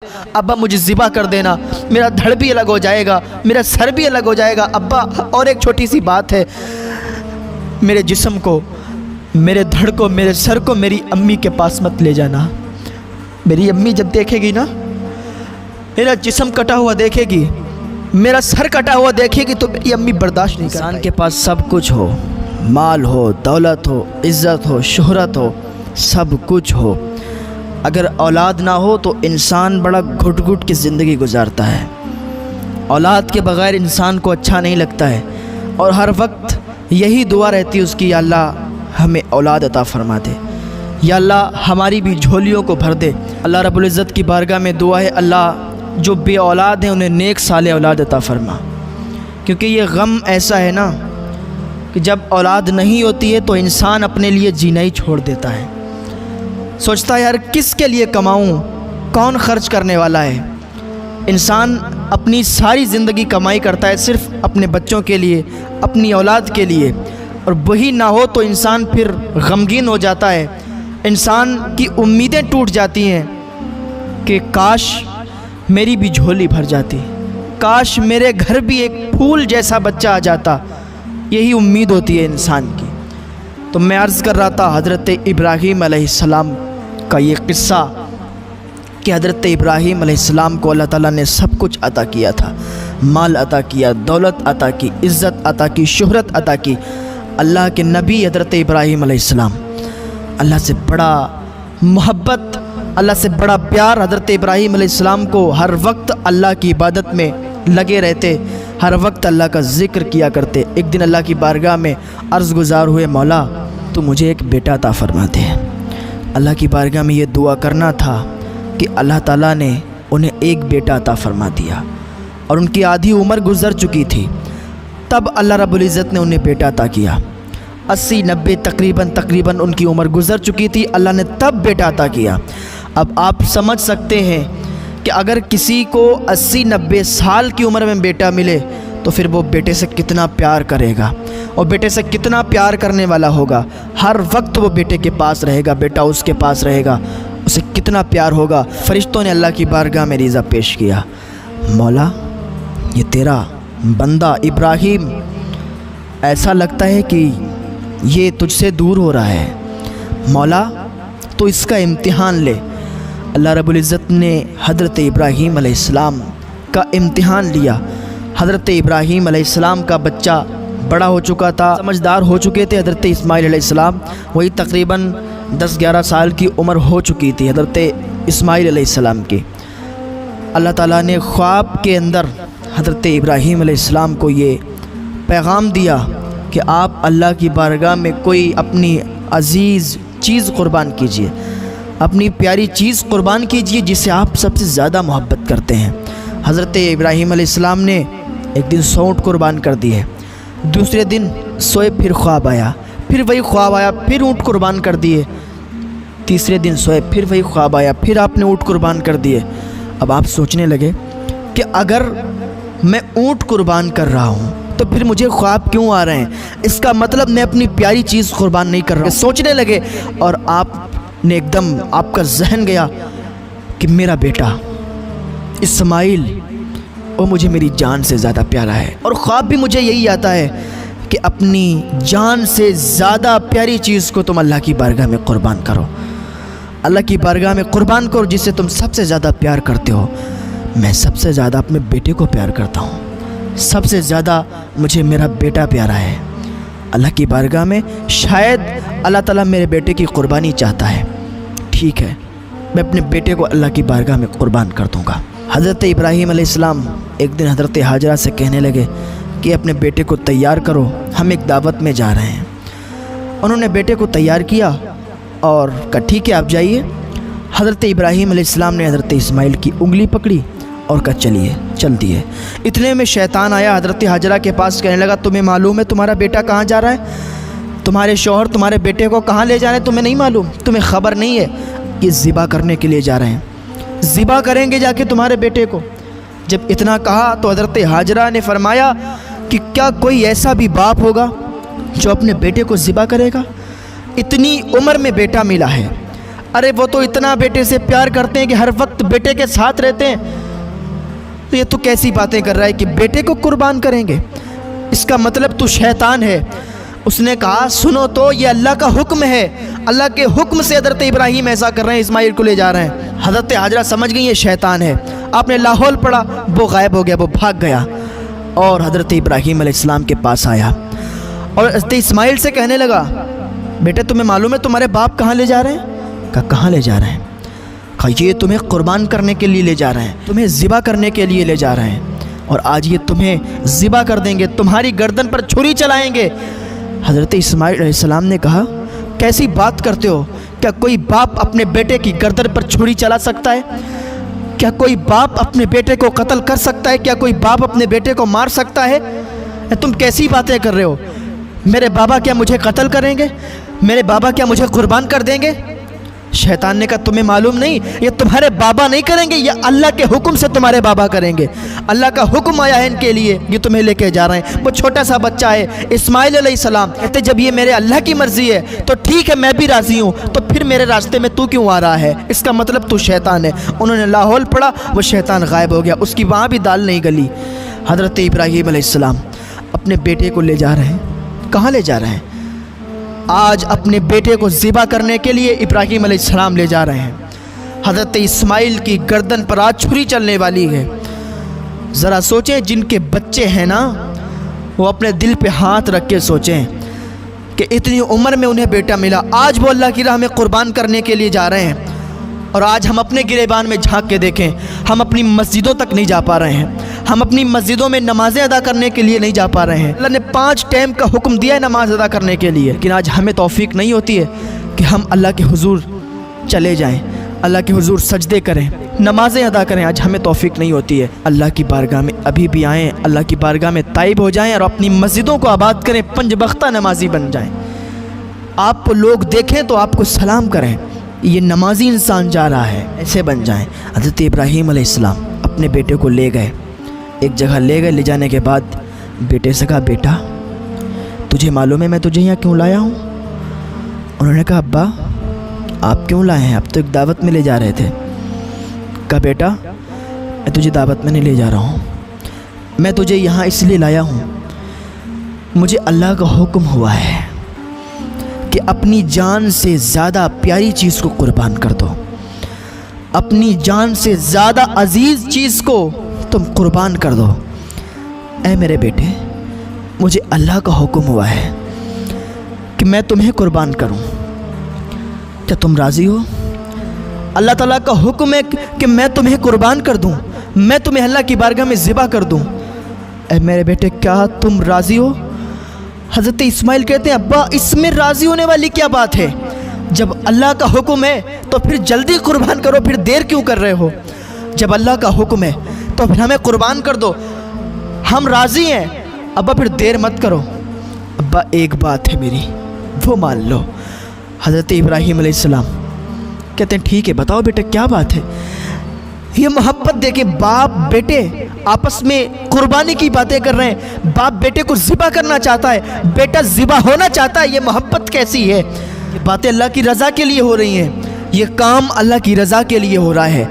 ابا مجھے ذبح کر دینا، میرا دھڑ بھی الگ ہو جائے گا، میرا سر بھی الگ ہو جائے گا ابا۔ اور ایک چھوٹی سی بات ہے، میرے جسم کو، میرے دھڑ کو، میرے سر کو میری امی کے پاس مت لے جانا۔ میری امی جب دیکھے گی نا، میرا جسم کٹا ہوا دیکھے گی، میرا سر کٹا ہوا دیکھے گی، تو میری امی برداشت نہیں کر پائے۔ انسان کے پاس سب کچھ ہو، مال ہو، دولت ہو، عزت ہو، شہرت ہو، سب کچھ ہو، اگر اولاد نہ ہو تو انسان بڑا گھٹ گھٹ کی زندگی گزارتا ہے۔ اولاد کے بغیر انسان کو اچھا نہیں لگتا ہے، اور ہر وقت یہی دعا رہتی ہے اس کی، یا اللہ ہمیں اولاد عطا فرما دے، یا اللہ ہماری بھی جھولیوں کو بھر دے۔ اللہ رب العزت کی بارگاہ میں دعا ہے، اللہ جو بے اولاد ہیں انہیں نیک صالح اولاد عطا فرما، کیونکہ یہ غم ایسا ہے نا کہ جب اولاد نہیں ہوتی ہے تو انسان اپنے لیے جینا ہی چھوڑ دیتا ہے، سوچتا ہے یار کس کے لیے کماؤں، کون خرچ کرنے والا ہے۔ انسان اپنی ساری زندگی کمائی کرتا ہے صرف اپنے بچوں کے لیے، اپنی اولاد کے لیے، اور وہی نہ ہو تو انسان پھر غمگین ہو جاتا ہے، انسان کی امیدیں ٹوٹ جاتی ہیں کہ کاش میری بھی جھولی بھر جاتی، کاش میرے گھر بھی ایک پھول جیسا بچہ آ جاتا، یہی امید ہوتی ہے انسان کی۔ تو میں عرض کر رہا تھا حضرت ابراہیم علیہ السلام کا یہ قصہ کہ حضرت ابراہیم علیہ السلام کو اللہ تعالیٰ نے سب کچھ عطا کیا تھا، مال عطا کیا، دولت عطا کی، عزت عطا کی، شہرت عطا کی۔ اللہ کے نبی حضرت ابراہیم علیہ السلام، اللہ سے بڑا محبت، اللہ سے بڑا پیار، حضرت ابراہیم علیہ السلام کو ہر وقت اللہ کی عبادت میں لگے رہتے، ہر وقت اللہ کا ذکر کیا کرتے۔ ایک دن اللہ کی بارگاہ میں عرض گزار ہوئے، مولا تو مجھے ایک بیٹا عطا فرما دے۔ اللہ کی بارگاہ میں یہ دعا کرنا تھا کہ اللہ تعالیٰ نے انہیں ایک بیٹا عطا فرما دیا، اور ان کی آدھی عمر گزر چکی تھی، تب اللہ رب العزت نے انہیں بیٹا عطا کیا۔ 80-90 تقریباً ان کی عمر گزر چکی تھی، اللہ نے تب بیٹا عطا کیا۔ اب آپ سمجھ سکتے ہیں کہ اگر کسی کو 80-90 سال کی عمر میں بیٹا ملے تو پھر وہ بیٹے سے کتنا پیار کرے گا، اور بیٹے سے کتنا پیار کرنے والا ہوگا، ہر وقت وہ بیٹے کے پاس رہے گا، بیٹا اس کے پاس رہے گا، اسے کتنا پیار ہوگا۔ فرشتوں نے اللہ کی بارگاہ میں ریزہ پیش کیا، مولا یہ تیرا بندہ ابراہیم ایسا لگتا ہے کہ یہ تجھ سے دور ہو رہا ہے، مولا تو اس کا امتحان لے۔ اللہ رب العزت نے حضرت ابراہیم علیہ السلام کا امتحان لیا۔ حضرت ابراہیم علیہ السلام کا بچہ بڑا ہو چکا تھا، سمجھدار ہو چکے تھے حضرت اسماعیل علیہ السلام، وہی تقریباً 10-11 سال کی عمر ہو چکی تھی حضرت اسماعیل علیہ السلام کی۔ اللہ تعالیٰ نے خواب کے اندر حضرت ابراہیم علیہ السلام کو یہ پیغام دیا کہ آپ اللہ کی بارگاہ میں کوئی اپنی عزیز چیز قربان کیجئے، اپنی پیاری چیز قربان کیجئے جس سے آپ سب سے زیادہ محبت کرتے ہیں۔ حضرت ابراہیم علیہ السلام نے ایک دن سونٹ قربان کر دیے، دوسرے دن سوئے، پھر خواب آیا، پھر وہی خواب آیا، پھر اونٹ قربان کر دیے، تیسرے دن سوئے، پھر وہی خواب آیا، پھر آپ نے اونٹ قربان کر دیے۔ اب آپ سوچنے لگے کہ اگر میں اونٹ قربان کر رہا ہوں تو پھر مجھے خواب کیوں آ رہے ہیں، اس کا مطلب میں اپنی پیاری چیز قربان نہیں کر رہا ہوں۔ سوچنے لگے، اور آپ نے ایک دم آپ کا ذہن گیا کہ میرا بیٹا اسماعیل وہ مجھے میری جان سے زیادہ پیارا ہے، اور خواب بھی مجھے یہی آتا ہے کہ اپنی جان سے زیادہ پیاری چیز کو تم اللہ کی بارگاہ میں قربان کرو، اللہ کی بارگاہ میں قربان کرو جس سے تم سب سے زیادہ پیار کرتے ہو۔ میں سب سے زیادہ اپنے بیٹے کو پیار کرتا ہوں، سب سے زیادہ مجھے میرا بیٹا پیارا ہے۔ اللہ کی بارگاہ میں شاید اللہ تعالیٰ میرے بیٹے کی قربانی چاہتا ہے، ٹھیک ہے میں اپنے بیٹے کو اللہ کی بارگاہ میں قربان کر دوں گا۔ حضرت ابراہیم علیہ السلام ایک دن حضرت ہاجرہ سے کہنے لگے کہ اپنے بیٹے کو تیار کرو، ہم ایک دعوت میں جا رہے ہیں۔ انہوں نے بیٹے کو تیار کیا اور کہا ٹھیک ہے آپ جائیے۔ حضرت ابراہیم علیہ السلام نے حضرت اسماعیل کی انگلی پکڑی اور کہا چلیے، چل دیے۔ اتنے میں شیطان آیا حضرت ہاجرہ کے پاس، کہنے لگا تمہیں معلوم ہے تمہارا بیٹا کہاں جا رہا ہے، تمہارے شوہر تمہارے بیٹے کو کہاں لے جا رہے ہیں، تمہیں نہیں معلوم، تمہیں خبر نہیں ہے، یہ ذبح کرنے کے لیے جا رہے ہیں، ذبح کریں گے جا کے تمہارے بیٹے کو۔ جب اتنا کہا تو حضرت ہاجرہ نے فرمایا کہ کیا کوئی ایسا بھی باپ ہوگا جو اپنے بیٹے کو ذبح کرے گا؟ اتنی عمر میں بیٹا ملا ہے، ارے وہ تو اتنا بیٹے سے پیار کرتے ہیں کہ ہر وقت بیٹے کے ساتھ رہتے ہیں، تو یہ تو کیسی باتیں کر رہا ہے کہ بیٹے کو قربان کریں گے؟ اس کا مطلب تو شیطان ہے۔ اس نے کہا سنو تو یہ اللہ کا حکم ہے، اللہ کے حکم سے حضرت ابراہیم ایسا کر رہے ہیں، اسماعیل کو لے جا رہے ہیں۔ حضرت ہاجرہ سمجھ گئی یہ شیطان ہے، آپ نے لاحول پڑھا، وہ غائب ہو گیا، وہ بھاگ گیا اور حضرت ابراہیم علیہ السلام کے پاس آیا اور حضرت اسماعیل سے کہنے لگا بیٹے تمہیں معلوم ہے تمہارے باپ کہاں لے جا رہے ہیں؟ کہا کہاں لے جا رہے ہیں؟ کہا یہ تمہیں قربان کرنے کے لیے لے جا رہے ہیں، تمہیں ذبح کرنے کے لیے لے جا رہے ہیں، اور آج یہ تمہیں ذبح کر دیں گے، تمہاری گردن پر چھری چلائیں گے۔ حضرت اسماعیل علیہ السلام نے کہا کیسی بات کرتے ہو؟ کیا کوئی باپ اپنے بیٹے کی گردن پر چھری چلا سکتا ہے؟ کیا کوئی باپ اپنے بیٹے کو قتل کر سکتا ہے؟ کیا کوئی باپ اپنے بیٹے کو مار سکتا ہے؟ تم کیسی باتیں کر رہے ہو؟ میرے بابا کیا مجھے قتل کریں گے؟ میرے بابا کیا مجھے قربان کر دیں گے؟ شیطان نے کہا تمہیں معلوم نہیں، یہ تمہارے بابا نہیں کریں گے، یہ اللہ کے حکم سے تمہارے بابا کریں گے۔ اللہ کا حکم آیا ہے ان کے لیے، یہ تمہیں لے کے جا رہے ہیں۔ وہ چھوٹا سا بچہ ہے اسماعیل علیہ السلام، کہتے جب یہ میرے اللہ کی مرضی ہے تو ٹھیک ہے میں بھی راضی ہوں، تو پھر میرے راستے میں تو کیوں آ رہا ہے؟ اس کا مطلب تو شیطان ہے۔ انہوں نے لاحول پڑھا، وہ شیطان غائب ہو گیا، اس کی وہاں بھی دال نہیں گلی۔ حضرت ابراہیم علیہ السلام اپنے بیٹے کو لے جا رہے ہیں، کہاں لے جا رہے ہیں؟ آج اپنے بیٹے کو ذبح کرنے کے لیے ابراہیم علیہ السلام لے جا رہے ہیں۔ حضرت اسماعیل کی گردن پر آج چھری چلنے والی ہے۔ ذرا سوچیں جن کے بچے ہیں نا، وہ اپنے دل پہ ہاتھ رکھ کے سوچیں کہ اتنی عمر میں انہیں بیٹا ملا، آج وہ اللہ کی راہ میں قربان کرنے کے لیے جا رہے ہیں، اور آج ہم اپنے گریبان میں جھانک کے دیکھیں، ہم اپنی مسجدوں تک نہیں جا پا رہے ہیں، ہم اپنی مسجدوں میں نمازیں ادا کرنے کے لیے نہیں جا پا رہے ہیں۔ اللہ نے 5 ٹائم کا حکم دیا ہے نماز ادا کرنے کے لیے، لیکن آج ہمیں توفیق نہیں ہوتی ہے کہ ہم اللہ کے حضور چلے جائیں، اللہ کے حضور سجدے کریں، نمازیں ادا کریں، آج ہمیں توفیق نہیں ہوتی ہے۔ اللہ کی بارگاہ میں ابھی بھی آئیں، اللہ کی بارگاہ میں تائب ہو جائیں اور اپنی مسجدوں کو آباد کریں، 5 وقتہ نمازی بن جائیں۔ آپ کو لوگ دیکھیں تو آپ کو سلام کریں، یہ نمازی انسان جا رہا ہے، ایسے بن جائیں۔ حضرت ابراہیم علیہ السلام اپنے بیٹے کو لے گئے، ایک جگہ لے گئے، لے جانے کے بعد بیٹے سے کہا بیٹا تجھے معلوم ہے میں تجھے یہاں کیوں لایا ہوں؟ انہوں نے کہا ابا آپ کیوں لائے ہیں؟ آپ تو ایک دعوت میں لے جا رہے تھے۔ کہا بیٹا میں تجھے دعوت میں نہیں لے جا رہا ہوں، میں تجھے یہاں اس لیے لایا ہوں، مجھے اللہ کا حکم ہوا ہے کہ اپنی جان سے زیادہ پیاری چیز کو قربان کر دو، اپنی جان سے زیادہ عزیز چیز کو تم قربان کر دو۔ اے میرے بیٹے مجھے اللہ کا حکم ہوا ہے کہ میں تمہیں قربان کروں، کیا تم راضی ہو؟ اللہ تعالیٰ کا حکم ہے کہ میں تمہیں قربان کر دوں، میں تمہیں اللہ کی بارگاہ میں ذبح کر دوں۔ اے میرے بیٹے کیا تم راضی ہو؟ حضرت اسماعیل کہتے ہیں ابا اس میں راضی ہونے والی کیا بات ہے؟ جب اللہ کا حکم ہے تو پھر جلدی قربان کرو، پھر دیر کیوں کر رہے ہو؟ جب اللہ کا حکم ہے تو پھر ہمیں قربان کر دو، ہم راضی ہیں، ابا پھر دیر مت کرو۔ ابا ایک بات ہے میری وہ مان لو۔ حضرت ابراہیم علیہ السلام کہتے ہیں ٹھیک ہے بتاؤ بیٹا کیا بات ہے؟ یہ محبت دیکھیں، باپ بیٹے آپس میں قربانی کی باتیں کر رہے ہیں، باپ بیٹے کو ذبح کرنا چاہتا ہے، بیٹا ذبح ہونا چاہتا ہے، یہ محبت کیسی ہے؟ یہ باتیں اللہ کی رضا کے لیے ہو رہی ہیں، یہ کام اللہ کی رضا کے لیے ہو رہا ہے۔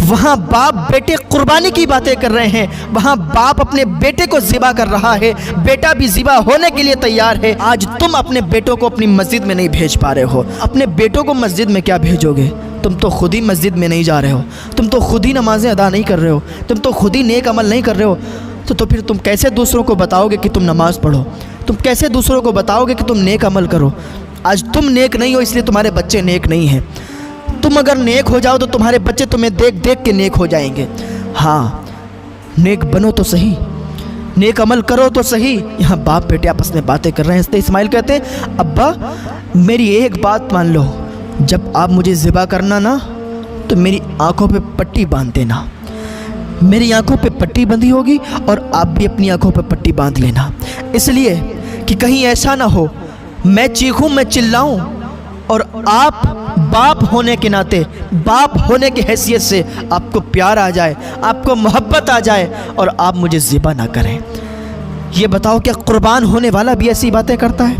وہاں باپ بیٹے قربانی کی باتیں کر رہے ہیں، وہاں باپ اپنے بیٹے کو ذبح کر رہا ہے، بیٹا بھی ذبح ہونے کے لیے تیار ہے۔ آج تم اپنے بیٹوں کو اپنی مسجد میں نہیں بھیج پا رہے ہو، اپنے بیٹوں کو مسجد میں کیا بھیجو گے؟ تم تو خود ہی مسجد میں نہیں جا رہے ہو، تم تو خود ہی نمازیں ادا نہیں کر رہے ہو، تم تو خود ہی نیک عمل نہیں کر رہے ہو، تو پھر تم کیسے دوسروں کو بتاؤ گے کہ تم نماز پڑھو؟ تم کیسے دوسروں کو بتاؤ گے کہ تم نیک عمل کرو؟ آج تم نیک نہیں ہو اس لیے تمہارے بچے نیک نہیں ہیں۔ تم اگر نیک ہو جاؤ تو تمہارے بچے تمہیں دیکھ دیکھ کے نیک ہو جائیں گے۔ ہاں نیک بنو تو صحیح، نیک عمل کرو تو صحیح۔ یہاں باپ بیٹے آپس میں باتیں کر رہے ہیں۔ حضرت اسماعیل کہتے ہیں ابا میری ایک بات مان لو، جب آپ مجھے ذبح کرنا نا تو میری آنکھوں پہ پٹی باندھ دینا، میری آنکھوں پہ پٹی بندھی ہوگی اور آپ بھی اپنی آنکھوں پہ پٹی باندھ لینا، اس لیے کہ کہیں ایسا نہ ہو میں چیخوں میں چلاؤں اور آپ باپ ہونے کے ناطے، باپ ہونے کی حیثیت سے آپ کو پیار آ جائے، آپ کو محبت آ جائے اور آپ مجھے ذبح نہ کریں۔ یہ بتاؤ کیا قربان ہونے والا بھی ایسی باتیں کرتا ہے؟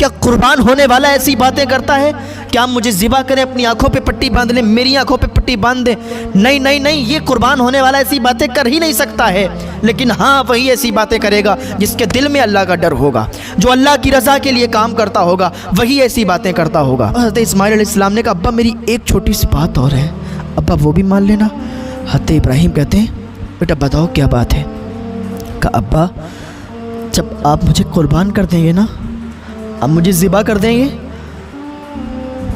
کیا قربان ہونے والا ایسی باتیں کرتا ہے؟ کیا مجھے ذبح کریں، اپنی آنکھوں پہ پٹی باندھ لیں، میری آنکھوں پہ پٹی باندھ دیں؟ نہیں نہیں نہیں، یہ قربان ہونے والا ایسی باتیں کر ہی نہیں سکتا ہے۔ لیکن ہاں، وہی ایسی باتیں کرے گا جس کے دل میں اللہ کا ڈر ہوگا، جو اللہ کی رضا کے لیے کام کرتا ہوگا، وہی ایسی باتیں کرتا ہوگا۔ حضرت اسماعیل علیہ السلام نے کہا ابا میری ایک چھوٹی سی بات اور ہے، ابا وہ بھی مان لینا۔ حضرت ابراہیم کہتے ہیں بیٹا بتاؤ کیا بات ہے؟ کہا ابا جب آپ مجھے قربان کر دیں گے نا، آپ مجھے ذبح کر دیں گے،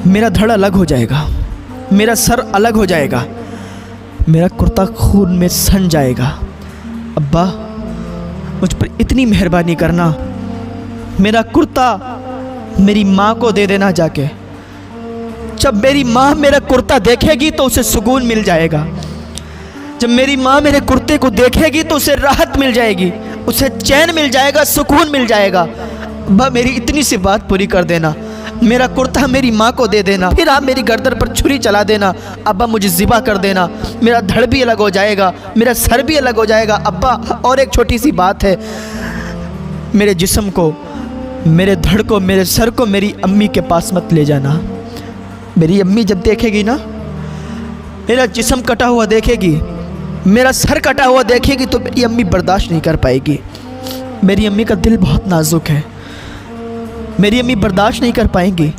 میرا دھڑ الگ ہو جائے گا، میرا سر الگ ہو جائے گا، میرا کرتا خون میں سن جائے گا۔ ابا مجھ پر اتنی مہربانی کرنا، میرا کرتا میری ماں کو دے دینا جا کے، جب میری ماں میرا کرتا دیکھے گی تو اسے سکون مل جائے گا، جب میری ماں میرے کرتے کو دیکھے گی تو اسے راحت مل جائے گی، اسے چین مل جائے گا، سکون مل جائے گا۔ ابا میری اتنی سی بات پوری کر دینا، میرا کرتا میری ماں کو دے دینا، پھر آپ میری گردن پر چھری چلا دینا، ابا مجھے ذبح کر دینا، میرا دھڑ بھی الگ ہو جائے گا، میرا سر بھی الگ ہو جائے گا۔ ابا اور ایک چھوٹی سی بات ہے، میرے جسم کو، میرے دھڑ کو، میرے سر کو میری امی کے پاس مت لے جانا۔ میری امی جب دیکھے گی نا، میرا جسم کٹا ہوا دیکھے گی، میرا سر کٹا ہوا دیکھے گی تو میری امی برداشت نہیں کر پائے گی۔ میری امی کا دل بہت نازک ہے، میری امی برداشت نہیں کر پائیں گی۔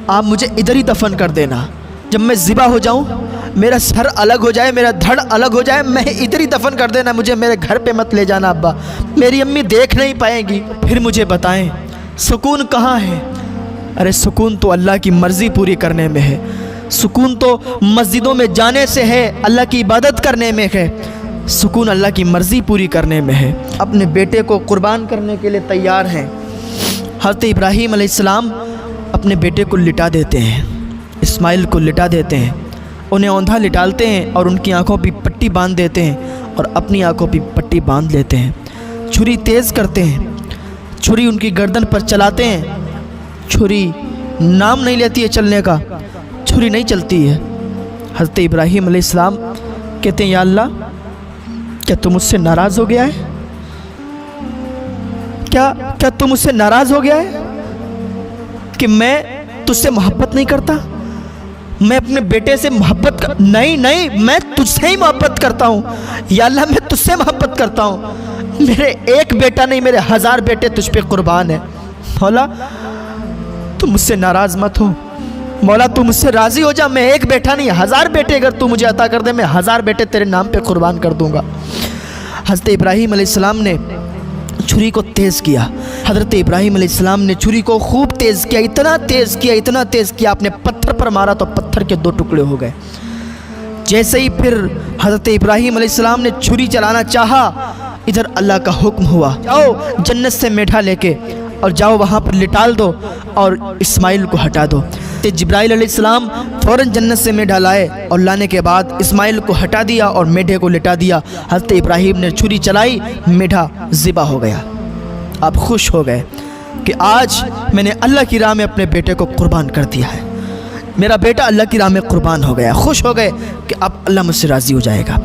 آپ مجھے ادھر ہی دفن کر دینا، جب میں ذبح ہو جاؤں، میرا سر الگ ہو جائے، میرا دھڑ الگ ہو جائے، میں ادھر ہی دفن کر دینا، مجھے میرے گھر پہ مت لے جانا ابا، میری امی دیکھ نہیں پائیں گی۔ پھر مجھے بتائیں سکون کہاں ہے؟ ارے سکون تو اللہ کی مرضی پوری کرنے میں ہے، سکون تو مسجدوں میں جانے سے ہے، اللہ کی عبادت کرنے میں ہے، سکون اللہ کی مرضی پوری کرنے میں ہے۔ اپنے بیٹے کو قربان کرنے کے لیے تیار ہیں۔ حضرت ابراہیم علیہ السلام اپنے بیٹے کو لٹا دیتے ہیں، اسماعیل کو لٹا دیتے ہیں، انہیں اوندھا لٹالتے ہیں اور ان کی آنکھوں پہ پٹی باندھ دیتے ہیں اور اپنی آنکھوں پہ پٹی باندھ لیتے ہیں، چھری تیز کرتے ہیں، چھری ان کی گردن پر چلاتے ہیں، چھری نام نہیں لیتی ہے چلنے کا، چھری نہیں چلتی ہے۔ حضرت ابراہیم علیہ السلام کہتے ہیں یا اللہ کیا تم مجھ سے ناراض ہو گیا ہے؟ کیا تم مجھ سے ناراض ہو گیا ہے کہ میں تجھ سے محبت نہیں کرتا؟ میں اپنے بیٹے سے محبت نہیں میں تجھ سے ہی محبت کرتا ہوں یا اللہ، میں تجھ سے محبت کرتا ہوں، میرے ایک بیٹا نہیں میرے 1000 بیٹے تجھ پہ قربان ہیں۔ مولا تم مجھ سے ناراض مت ہو، مولا تم مجھ سے راضی ہو جا، میں ایک بیٹا نہیں 1000 بیٹے اگر تو مجھے عطا کر دے، میں 1000 بیٹے تیرے نام پہ قربان کر دوں گا۔ حضرت ابراہیم علیہ السلام نے چھری کو تیز کیا، حضرت ابراہیم علیہ السلام نے چھری کو خوب تیز کیا، اتنا تیز کیا آپ نے پتھر پر مارا تو پتھر کے 2 ٹکڑے ہو گئے۔ جیسے ہی پھر حضرت ابراہیم علیہ السلام نے چھری چلانا چاہا، ادھر اللہ کا حکم ہوا جاؤ جنت سے میٹھا لے کے اور جاؤ وہاں پر لٹال دو اور اسماعیل کو ہٹا دو۔ تو جبرائیل علیہ السلام فوراً جنت سے میڈھا لائے اور لانے کے بعد اسماعیل کو ہٹا دیا اور میڈھے کو لٹا دیا۔ حضرت ابراہیم نے چھری چلائی، میڈھا ذبح ہو گیا۔ آپ خوش ہو گئے کہ آج میں نے اللہ کی راہ میں اپنے بیٹے کو قربان کر دیا ہے، میرا بیٹا اللہ کی راہ میں قربان ہو گیا۔ خوش ہو گئے کہ اب اللہ مجھ سے راضی ہو جائے گا۔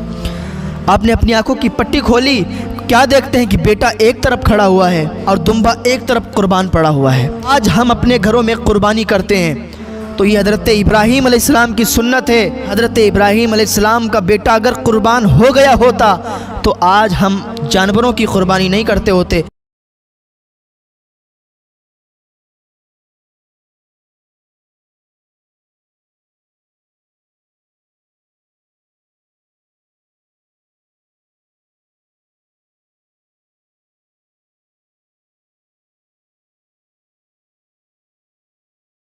آپ نے اپنی آنکھوں کی پٹی کھولی، کیا دیکھتے ہیں کہ بیٹا ایک طرف کھڑا ہوا ہے اور دمبا ایک طرف قربان پڑا ہوا ہے۔ آج ہم اپنے گھروں میں قربانی کرتے ہیں تو یہ حضرت ابراہیم علیہ السلام کی سنت ہے۔ حضرت ابراہیم علیہ السلام کا بیٹا اگر قربان ہو گیا ہوتا تو آج ہم جانوروں کی قربانی نہیں کرتے ہوتے۔